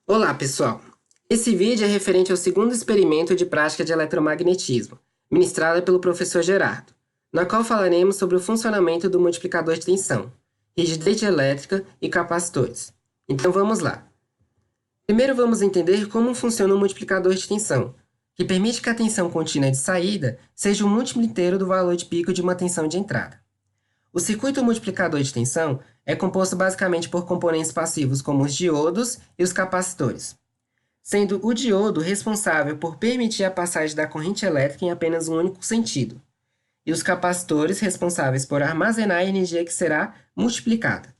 Olá, pessoal! Esse vídeo é referente ao segundo experimento de prática de eletromagnetismo, ministrado pelo professor Gerardo, na qual falaremos sobre o funcionamento do multiplicador de tensão, rigidez elétrica e capacitores. Então vamos lá. Primeiro vamos entender como funciona o multiplicador de tensão, que permite que a tensão contínua de saída seja o múltiplo inteiro do valor de pico de uma tensão de entrada. O circuito multiplicador de tensão é composto basicamente por componentes passivos como os diodos e os capacitores, sendo o diodo responsável por permitir a passagem da corrente elétrica em apenas um único sentido, e os capacitores responsáveis por armazenar a energia que será multiplicada.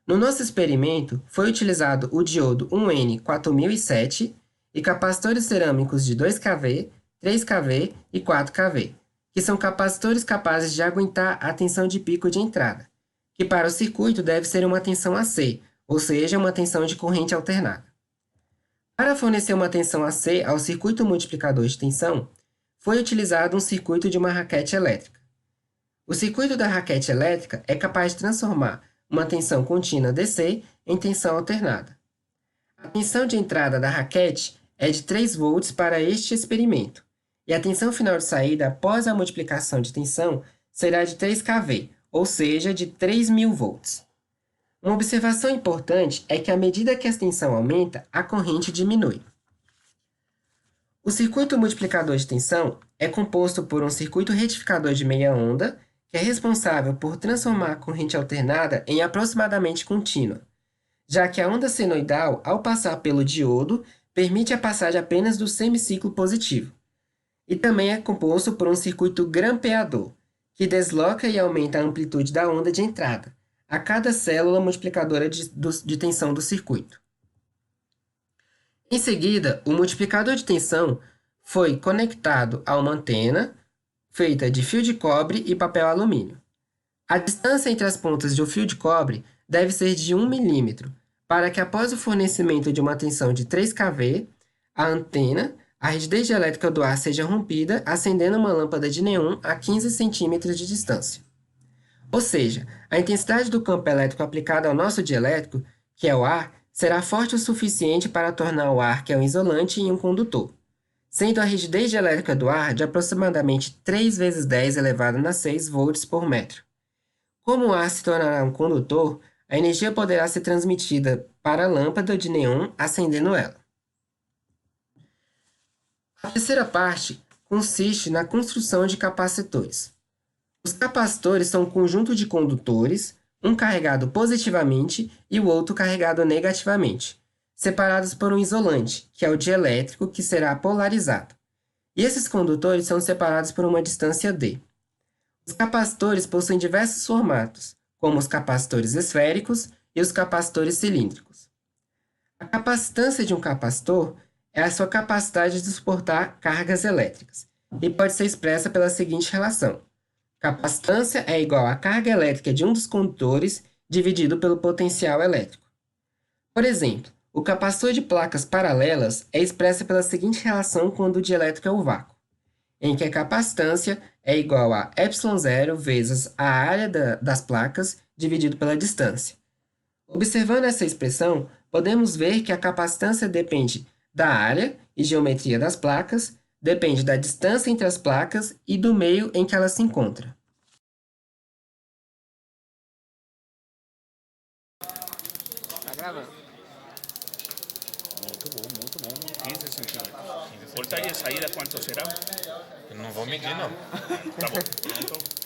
No nosso experimento, foi utilizado o diodo 1N4007 e capacitores cerâmicos de 2kV, 3kV e 4kV, que são capacitores capazes de aguentar a tensão de pico de entrada, que para o circuito deve ser uma tensão AC, ou seja, uma tensão de corrente alternada. Para fornecer uma tensão AC ao circuito multiplicador de tensão, foi utilizado um circuito de uma raquete elétrica. O circuito da raquete elétrica é capaz de transformar uma tensão contínua DC em tensão alternada. A tensão de entrada da raquete é de 3 volts para este experimento, e a tensão final de saída após a multiplicação de tensão será de 3kV, ou seja, de 3.000 volts. Uma observação importante é que à medida que a tensão aumenta, a corrente diminui. O circuito multiplicador de tensão é composto por um circuito retificador de meia onda, que é responsável por transformar a corrente alternada em aproximadamente contínua, já que a onda senoidal, ao passar pelo diodo, permite a passagem apenas do semiciclo positivo. E também é composto por um circuito grampeador, que desloca e aumenta a amplitude da onda de entrada, a cada célula multiplicadora de tensão do circuito. Em seguida, o multiplicador de tensão foi conectado a uma antena feita de fio de cobre e papel alumínio. A distância entre as pontas do fio de cobre deve ser de 1 milímetro, para que após o fornecimento de uma tensão de 3kV, a rigidez elétrica do ar seja rompida, acendendo uma lâmpada de neon a 15 centímetros de distância. Ou seja, a intensidade do campo elétrico aplicado ao nosso dielétrico, que é o ar, será forte o suficiente para tornar o ar, que é um isolante, em um condutor, sendo a rigidez elétrica do ar de aproximadamente 3 vezes 10 elevado a 6 volts por metro. Como o ar se tornará um condutor, a energia poderá ser transmitida para a lâmpada de neon, acendendo ela. A terceira parte consiste na construção de capacitores. Os capacitores são um conjunto de condutores, um carregado positivamente e o outro carregado negativamente, separados por um isolante, que é o dielétrico, que será polarizado. E esses condutores são separados por uma distância d. Os capacitores possuem diversos formatos, como os capacitores esféricos e os capacitores cilíndricos. A capacitância de um capacitor é a sua capacidade de suportar cargas elétricas, e pode ser expressa pela seguinte relação: capacitância é igual à carga elétrica de um dos condutores dividido pelo potencial elétrico. Por exemplo, o capacitor de placas paralelas é expresso pela seguinte relação quando o dielétrico é o vácuo, em que a capacitância é igual a ε0 vezes a área das placas dividido pela distância. Observando essa expressão, podemos ver que a capacitância depende da área e geometria das placas, depende da distância entre as placas e do meio em que elas se encontram. Tá gravando. Muito bom. 15 centímetros. Voltaje de saída, quanto será? Não vou medir, não. Tá bom. Pronto.